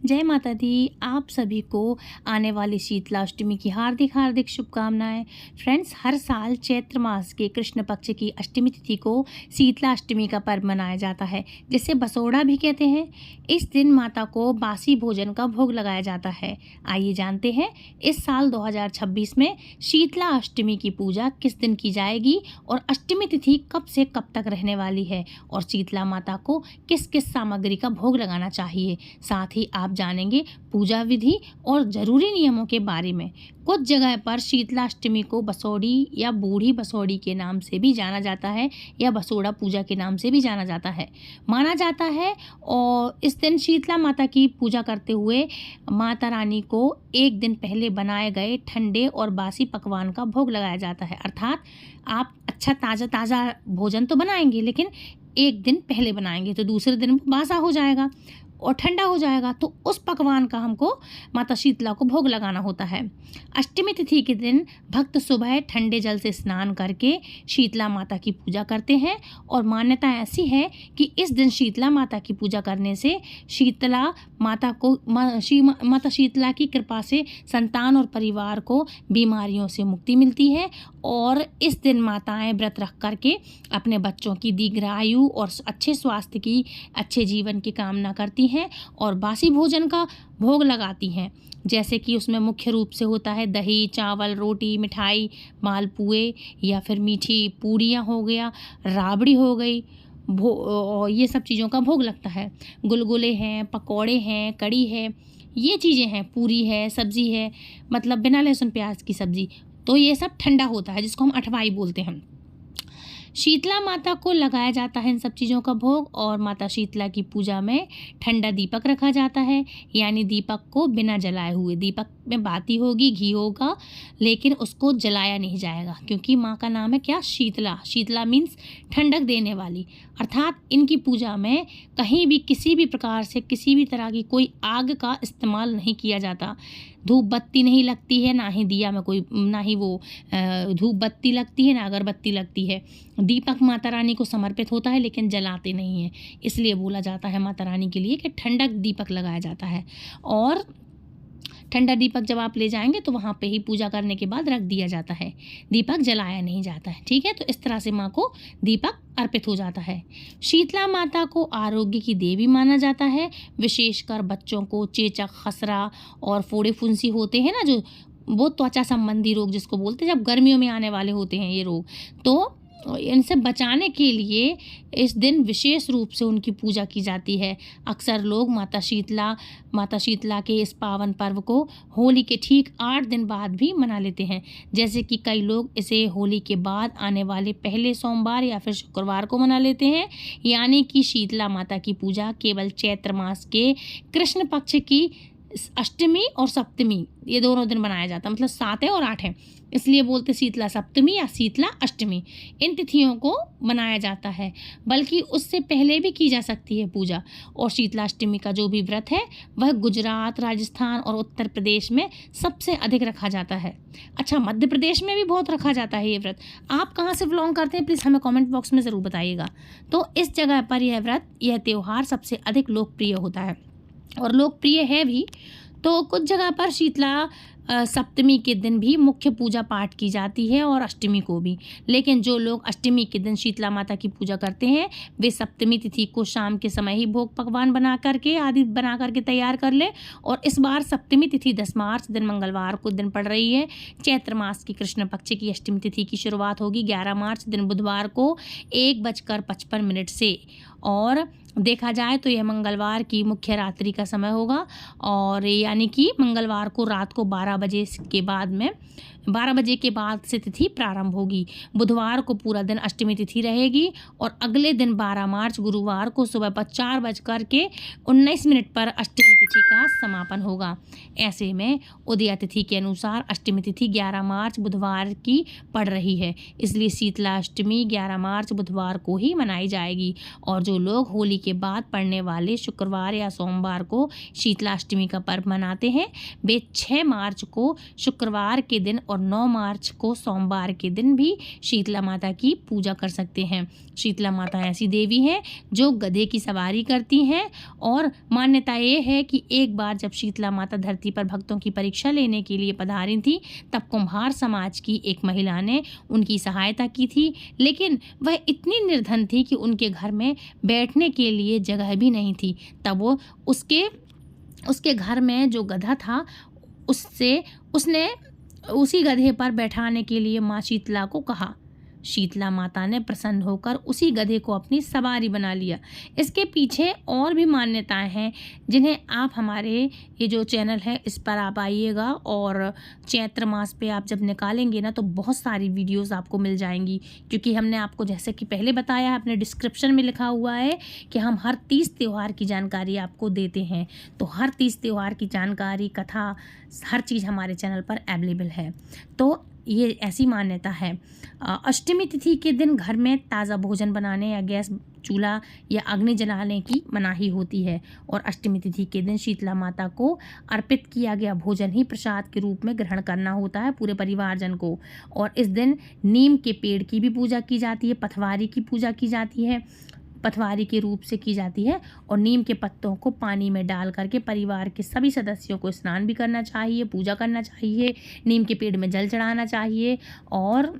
जय माता दी। आप सभी को आने वाली शीतलाष्टमी की हार्दिक हार्दिक शुभकामनाएं। फ्रेंड्स, हर साल चैत्र मास के कृष्ण पक्ष की अष्टमी तिथि को शीतलाष्टमी का पर्व मनाया जाता है, जिसे बसोड़ा भी कहते हैं। इस दिन माता को बासी भोजन का भोग लगाया जाता है। आइए जानते हैं इस साल 2026 में शीतला अष्टमी की पूजा किस दिन की जाएगी और अष्टमी तिथि कब से कब तक रहने वाली है और शीतला माता को किस किस सामग्री का भोग लगाना चाहिए। साथ ही आप जानेंगे पूजा विधि और जरूरी नियमों के बारे में। कुछ जगह पर शीतलाष्टमी को बसोड़ी या बूढ़ी बसोड़ी के नाम से भी जाना जाता है या बसोड़ा पूजा के नाम से भी जाना जाता है, माना जाता है। और इस दिन शीतला माता की पूजा करते हुए माता रानी को एक दिन पहले बनाए गए ठंडे और बासी पकवान का भोग लगाया जाता है। अर्थात आप अच्छा ताज़ा ताज़ा भोजन तो बनाएंगे, लेकिन एक दिन पहले बनाएंगे तो दूसरे दिन बासा हो जाएगा और ठंडा हो जाएगा, तो उस पकवान का हमको माता शीतला को भोग लगाना होता है। अष्टमी तिथि के दिन भक्त सुबह ठंडे जल से स्नान करके शीतला माता की पूजा करते हैं और मान्यता ऐसी है कि इस दिन शीतला माता की पूजा करने से शीतला माता को माता शीतला की कृपा से संतान और परिवार को बीमारियों से मुक्ति मिलती है। और इस दिन माताएं व्रत रख करके अपने बच्चों की दीर्घायु और अच्छे स्वास्थ्य की, अच्छे जीवन की कामना करती हैं और बासी भोजन का भोग लगाती हैं, जैसे कि उसमें मुख्य रूप से होता है दही, चावल, रोटी, मिठाई, मालपुए या फिर मीठी पूड़ियाँ हो गया, राबड़ी हो गई, और ये सब चीज़ों का भोग लगता है। गुलगुले हैं, पकौड़े हैं, कड़ी है, ये चीज़ें हैं, पूरी है, सब्ज़ी है, मतलब बिना लहसुन प्याज की सब्ज़ी। तो ये सब ठंडा होता है, जिसको हम अठवाई बोलते हैं। शीतला माता को लगाया जाता है इन सब चीज़ों का भोग। और माता शीतला की पूजा में ठंडा दीपक रखा जाता है, यानी दीपक को बिना जलाए हुए, दीपक में बाती होगी, घी होगा, लेकिन उसको जलाया नहीं जाएगा, क्योंकि माँ का नाम है क्या, शीतला। शीतला मीन्स ठंडक देने वाली। अर्थात इनकी पूजा में कहीं भी किसी भी प्रकार से किसी भी तरह की कोई आग का इस्तेमाल नहीं किया जाता। धूप बत्ती नहीं लगती है, ना ही दिया में कोई, ना ही वो धूप बत्ती लगती है, ना अगरबत्ती लगती है। दीपक माता रानी को समर्पित होता है, लेकिन जलाते नहीं हैं। इसलिए बोला जाता है माता रानी के लिए कि ठंडक दीपक लगाया जाता है। और ठंडा दीपक जब आप ले जाएंगे तो वहाँ पे ही पूजा करने के बाद रख दिया जाता है, दीपक जलाया नहीं जाता है। ठीक है, तो इस तरह से माँ को दीपक अर्पित हो जाता है। शीतला माता को आरोग्य की देवी माना जाता है। विशेषकर बच्चों को चेचक, खसरा और फोड़े फुंसी होते हैं ना, जो वो त्वचा संबंधी रोग जिसको बोलते हैं, जब गर्मियों में आने वाले होते हैं ये रोग, तो इनसे बचाने के लिए इस दिन विशेष रूप से उनकी पूजा की जाती है। अक्सर लोग माता शीतला के इस पावन पर्व को होली के ठीक 8 दिन बाद भी मना लेते हैं, जैसे कि कई लोग इसे होली के बाद आने वाले पहले सोमवार या फिर शुक्रवार को मना लेते हैं। यानी कि शीतला माता की पूजा केवल चैत्र मास के कृष्ण पक्ष की अष्टमी और सप्तमी, ये दोनों दिन मनाया जाता है, मतलब 7 है और 8 है, इसलिए बोलते शीतला सप्तमी या शीतला अष्टमी। इन तिथियों को मनाया जाता है, बल्कि उससे पहले भी की जा सकती है पूजा। और शीतलाष्टमी का जो भी व्रत है वह गुजरात, राजस्थान और उत्तर प्रदेश में सबसे अधिक रखा जाता है। अच्छा, मध्य प्रदेश में भी बहुत रखा जाता है ये व्रत। आप कहाँ से बिलोंग करते हैं, प्लीज़ हमें कॉमेंट बॉक्स में ज़रूर बताइएगा। तो इस जगह पर यह व्रत, यह त्यौहार सबसे अधिक लोकप्रिय होता है और लोकप्रिय है भी। तो कुछ जगह पर शीतला सप्तमी के दिन भी मुख्य पूजा पाठ की जाती है और अष्टमी को भी, लेकिन जो लोग अष्टमी के दिन शीतला माता की पूजा करते हैं वे सप्तमी तिथि को शाम के समय ही भोग पकवान बना करके तैयार कर ले। और इस बार सप्तमी तिथि 10 मार्च दिन मंगलवार को दिन पड़ रही है। चैत्र मास की कृष्ण पक्ष की अष्टमी तिथि की शुरुआत होगी 11 मार्च दिन बुधवार को 1:55 से, और देखा जाए तो यह मंगलवार की मुख्य रात्रि का समय होगा। और यानी कि मंगलवार को रात को 12 बजे के बाद से तिथि प्रारंभ होगी। बुधवार को पूरा दिन अष्टमी तिथि रहेगी और अगले दिन 12 मार्च गुरुवार को सुबह 4:19 पर अष्टमी तिथि का समापन होगा। ऐसे में उदया तिथि के अनुसार अष्टमी तिथि 11 मार्च बुधवार की पड़ रही है, इसलिए शीतला अष्टमी 11 मार्च बुधवार को ही मनाई जाएगी। और जो लोग होली के बाद पड़ने वाले शुक्रवार या सोमवार को शीतला अष्टमी का पर्व मनाते हैं वे 6 मार्च को शुक्रवार के दिन और 9 मार्च को सोमवार के दिन भी शीतला माता की पूजा कर सकते हैं। शीतला माता ऐसी देवी हैं जो गधे की सवारी करती हैं और मान्यता ये है कि एक बार जब शीतला माता धरती पर भक्तों की परीक्षा लेने के लिए पधारी थी, तब कुम्हार समाज की एक महिला ने उनकी सहायता की थी, लेकिन वह इतनी निर्धन थी कि उनके घर में बैठने के लिए जगह भी नहीं थी। तब वो उसके घर में जो गधा था उसने उसी गधे पर बैठाने के लिए माँ शीतला को कहा। शीतला माता ने प्रसन्न होकर उसी गधे को अपनी सवारी बना लिया। इसके पीछे और भी मान्यताएं हैं जिन्हें आप हमारे ये जो चैनल है इस पर आप आइएगा, और चैत्र मास पे आप जब निकालेंगे ना तो बहुत सारी वीडियोस आपको मिल जाएंगी, क्योंकि हमने आपको जैसे कि पहले बताया है, अपने डिस्क्रिप्शन में लिखा हुआ है कि हम हर 30 त्यौहार की जानकारी आपको देते हैं। तो हर 30 त्यौहार की जानकारी, कथा, हर चीज़ हमारे चैनल पर अवेलेबल है। तो ये ऐसी मान्यता है। अष्टमी तिथि के दिन घर में ताज़ा भोजन बनाने या गैस चूल्हा या अग्नि जलाने की मनाही होती है, और अष्टमी तिथि के दिन शीतला माता को अर्पित किया गया भोजन ही प्रसाद के रूप में ग्रहण करना होता है पूरे परिवारजन को। और इस दिन नीम के पेड़ की भी पूजा की जाती है, पथवारी की पूजा की जाती है, पथवारी के रूप से की जाती है, और नीम के पत्तों को पानी में डाल करके परिवार के सभी सदस्यों को स्नान भी करना चाहिए, पूजा करना चाहिए, नीम के पेड़ में जल चढ़ाना चाहिए। और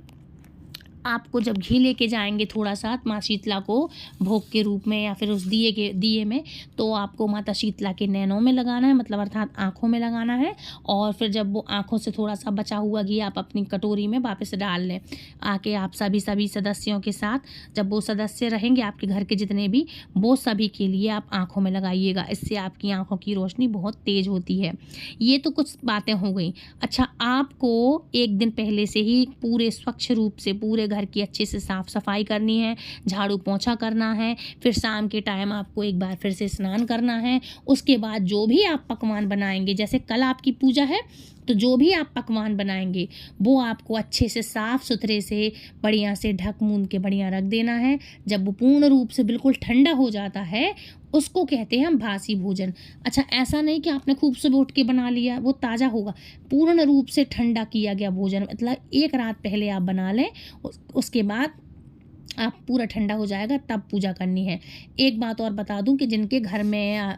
आपको जब घी लेके जाएंगे थोड़ा सा माँ शीतला को भोग के रूप में या फिर उस दिए में, तो आपको माता शीतला के नैनों में लगाना है, मतलब अर्थात आँखों में लगाना है। और फिर जब वो आँखों से थोड़ा सा बचा हुआ घी आप अपनी कटोरी में वापस डाल लें। आके आप सभी सदस्यों के साथ, जब वो सदस्य रहेंगे आपके घर के जितने भी, वो सभी के लिए आप आँखों में लगाइएगा। इससे आपकी आँखों की रोशनी बहुत तेज़ होती है। ये तो कुछ बातें हो गई। अच्छा, आपको एक दिन पहले से ही पूरे स्वच्छ रूप से पूरे घर की अच्छे से साफ सफाई करनी है, झाड़ू पोंछा करना है। फिर शाम के टाइम आपको एक बार फिर से स्नान करना है। उसके बाद जो भी आप पकवान बनाएंगे, जैसे कल आपकी पूजा है तो जो भी आप पकवान बनाएंगे वो आपको अच्छे से साफ़ सुथरे से बढ़िया से ढक मूंद के बढ़िया रख देना है। जब वो पूर्ण रूप से बिल्कुल ठंडा हो जाता है उसको कहते हैं हम बासी भोजन। अच्छा, ऐसा नहीं कि आपने खूब सुबह उठ के बना लिया, वो ताज़ा होगा। पूर्ण रूप से ठंडा किया गया भोजन, मतलब एक रात पहले आप बना लें, उसके बाद आप पूरा ठंडा हो जाएगा तब पूजा करनी है। एक बात और बता दूं कि जिनके घर में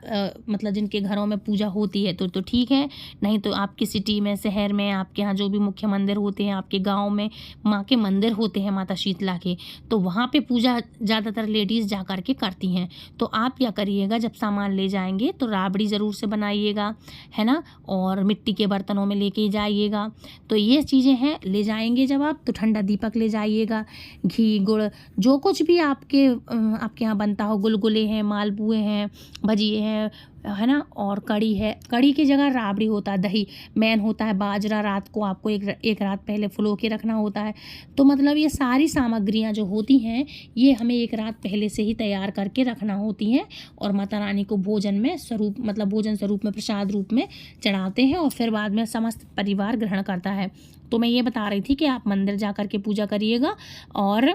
मतलब जिनके घरों में पूजा होती है तो ठीक है, नहीं तो आपकी सिटी में, शहर में, आपके यहाँ जो भी मुख्य मंदिर होते हैं, आपके गांव में माँ के मंदिर होते हैं माता शीतला के, तो वहाँ पे पूजा ज़्यादातर लेडीज़ जा कर के करती हैं। तो आप क्या करिएगा, जब सामान ले जाएंगे तो राबड़ी ज़रूर से बनाइएगा, है ना, और मिट्टी के बर्तनों में लेके जाइएगा। तो ये चीज़ें हैं, ले जाएंगे जब आप तो ठंडा दीपक ले जाइएगा, घी गुड़ जो कुछ भी आपके यहाँ बनता हो, गुलगुले हैं, मालपुए हैं, भजिए हैं, है ना, और कड़ी है। कड़ी की जगह राबड़ी होता है, दही मेन होता है, बाजरा रात को आपको एक रात पहले फुलो के रखना होता है। तो मतलब ये सारी सामग्रियां जो होती हैं ये हमें एक रात पहले से ही तैयार करके रखना होती हैं, और माता रानी को भोजन में स्वरूप, मतलब भोजन स्वरूप में, प्रसाद रूप में चढ़ाते हैं, और फिर बाद में समस्त परिवार ग्रहण करता है। तो मैं ये बता रही थी कि आप मंदिर जा कर के पूजा करिएगा, और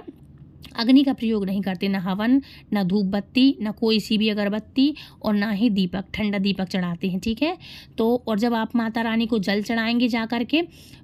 अग्नि का प्रयोग नहीं करते, ना हवन, ना धूप बत्ती, ना कोई सी भी अगरबत्ती, और ना ही दीपक, ठंडा दीपक चढ़ाते हैं, ठीक है। तो और जब आप माता रानी को जल चढ़ाएंगे जा कर के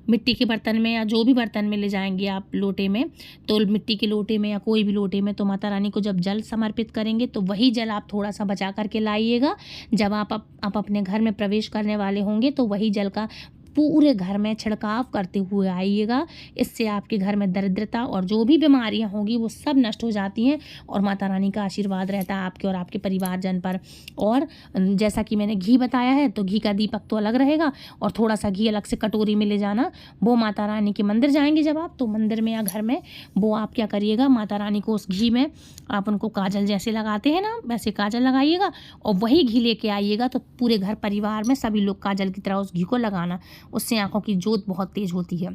मिट्टी के बर्तन में या जो भी बर्तन में ले जाएंगे आप, लोटे में, तो मिट्टी के लोटे में या कोई भी लोटे में, तो माता रानी को जब जल समर्पित करेंगे तो वही जल आप थोड़ा सा बचा करके लाइएगा। जब आप अपने घर में प्रवेश करने वाले होंगे तो वही जल का पूरे घर में छिड़काव करते हुए आइएगा। इससे आपके घर में दरिद्रता और जो भी बीमारियां होंगी वो सब नष्ट हो जाती हैं, और माता रानी का आशीर्वाद रहता है आपके और आपके परिवारजन पर। और जैसा कि मैंने घी बताया है, तो घी का दीपक तो अलग रहेगा, और थोड़ा सा घी अलग से कटोरी में ले जाना। वो माता रानी के मंदिर जाएंगे जब आप, तो मंदिर में या घर में वो आप क्या करिएगा, माता रानी को उस घी में आप उनको काजल जैसे लगाते हैं ना, वैसे काजल लगाइएगा, और वही घी लेके आइएगा। तो पूरे घर परिवार में सभी लोग काजल की तरह उस घी को लगाना। उससे आँखों की जोत बहुत तेज होती है,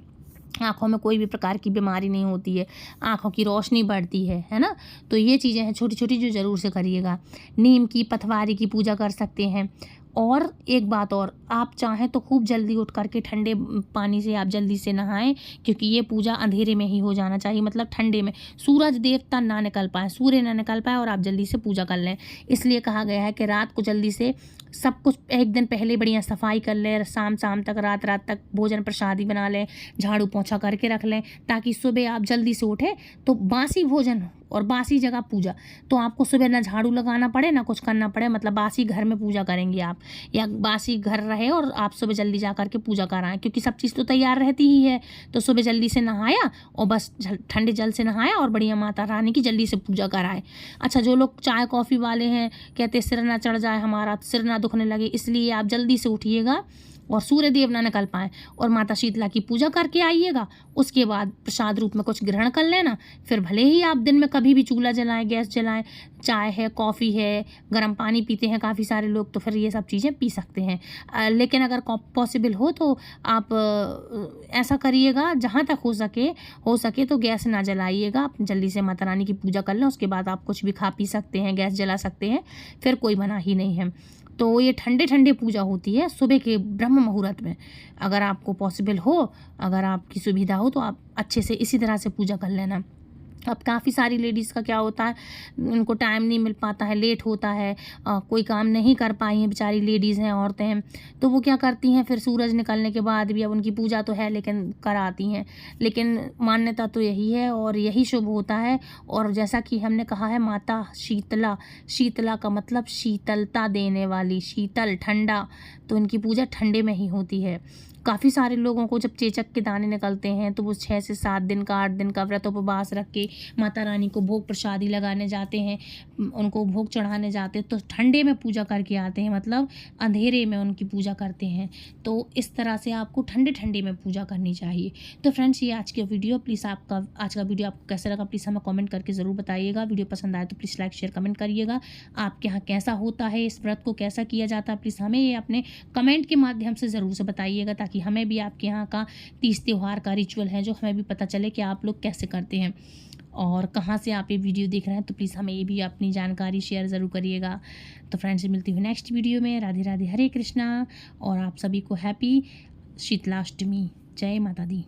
आँखों में कोई भी प्रकार की बीमारी नहीं होती है, आँखों की रोशनी बढ़ती है ना। तो ये चीज़ें हैं छोटी छोटी जो ज़रूर से करिएगा। नीम की, पथवारी की पूजा कर सकते हैं। और एक बात और, आप चाहें तो खूब जल्दी उठ करके ठंडे पानी से आप जल्दी से नहाएं, क्योंकि ये पूजा अंधेरे में ही हो जाना चाहिए, मतलब ठंडे में, सूरज देवता ना निकल पाए, सूर्य ना निकल पाए, और आप जल्दी से पूजा कर लें। इसलिए कहा गया है कि रात को जल्दी से सब कुछ एक दिन पहले बढ़िया सफाई कर लें, शाम शाम तक रात रात तक भोजन प्रसादी बना लें, झाड़ू पोंछा करके रख लें, ताकि सुबह आप जल्दी से उठें तो बासी भोजन और बासी जगह पूजा, तो आपको सुबह ना झाड़ू लगाना पड़े ना कुछ करना पड़े, मतलब बासी घर में पूजा करेंगे आप, या बासी घर रहे और आप सुबह जल्दी जा करके पूजा कराएं, क्योंकि सब चीज़ तो तैयार रहती ही है। तो सुबह जल्दी से नहाया और बस ठंडे जल से नहाया और बढ़िया माता रानी की जल्दी से पूजा कराए। अच्छा, जो लोग चाय कॉफ़ी वाले हैं, कहते सिर ना चढ़ जाए हमारा, सिर ना दुखने लगे, इसलिए आप जल्दी से उठिएगा और सूर्य देव ना निकल पाएँ और माता शीतला की पूजा करके आइएगा। उसके बाद प्रसाद रूप में कुछ ग्रहण कर लेना। फिर भले ही आप दिन में कभी भी चूल्हा जलाएं, गैस जलाएं, चाय है, कॉफ़ी है, गर्म पानी पीते हैं काफ़ी सारे लोग, तो फिर ये सब चीज़ें पी सकते हैं। लेकिन अगर पॉसिबल हो तो आप ऐसा करिएगा, जहाँ तक हो सके तो गैस ना जलाइएगा। आप जल्दी से माता रानी की पूजा कर लें, उसके बाद आप कुछ भी खा पी सकते हैं, गैस जला सकते हैं, फिर कोई मना ही नहीं है। तो ये ठंडे ठंडे पूजा होती है सुबह के ब्रह्म मुहूर्त में। अगर आपको पॉसिबल हो, अगर आपकी सुविधा हो, तो आप अच्छे से इसी तरह से पूजा कर लेना। अब काफ़ी सारी लेडीज़ का क्या होता है, उनको टाइम नहीं मिल पाता है, लेट होता है, कोई काम नहीं कर पाई हैं, बेचारी लेडीज़ हैं, औरतें हैं, तो वो क्या करती हैं, फिर सूरज निकलने के बाद भी, अब उनकी पूजा तो है लेकिन कराती हैं, लेकिन मान्यता तो यही है और यही शुभ होता है। और जैसा कि हमने कहा है, माता शीतला, शीतला का मतलब शीतलता देने वाली, शीतल, ठंडा, तो इनकी पूजा ठंडे में ही होती है। काफ़ी सारे लोगों को जब चेचक के दाने निकलते हैं तो वो 6 से 7 दिन का, 8 दिन का व्रत उपवास रख के माता रानी को भोग प्रसादी लगाने जाते हैं, उनको भोग चढ़ाने जाते हैं, तो ठंडे में पूजा करके आते हैं, मतलब अंधेरे में उनकी पूजा करते हैं। तो इस तरह से आपको ठंडे ठंडे में पूजा करनी चाहिए। तो फ्रेंड्स, ये आज की वीडियो, प्लीज़ आपका आज का वीडियो आपको कैसा लगा प्लीज़ हमें कमेंट करके ज़रूर बताइएगा। वीडियो पसंद आए तो प्लीज़ लाइक शेयर कमेंट करिएगा। आपके यहाँ कैसा होता है, इस व्रत को कैसा किया जाता है, प्लीज़ हमें ये अपने कमेंट के माध्यम से ज़रूर से बताइएगा, ताकि हमें भी आपके यहाँ का तीज त्योहार का रिचुअल है जो हमें भी पता चले कि आप लोग कैसे करते हैं और कहाँ से आप ये वीडियो देख रहे हैं। तो प्लीज़ हमें ये भी अपनी जानकारी शेयर ज़रूर करिएगा। तो फ्रेंड्स, मिलती हूँ नेक्स्ट वीडियो में। राधे राधे, हरे कृष्णा, और आप सभी को हैप्पी शीतलाष्टमी। जय माता दी।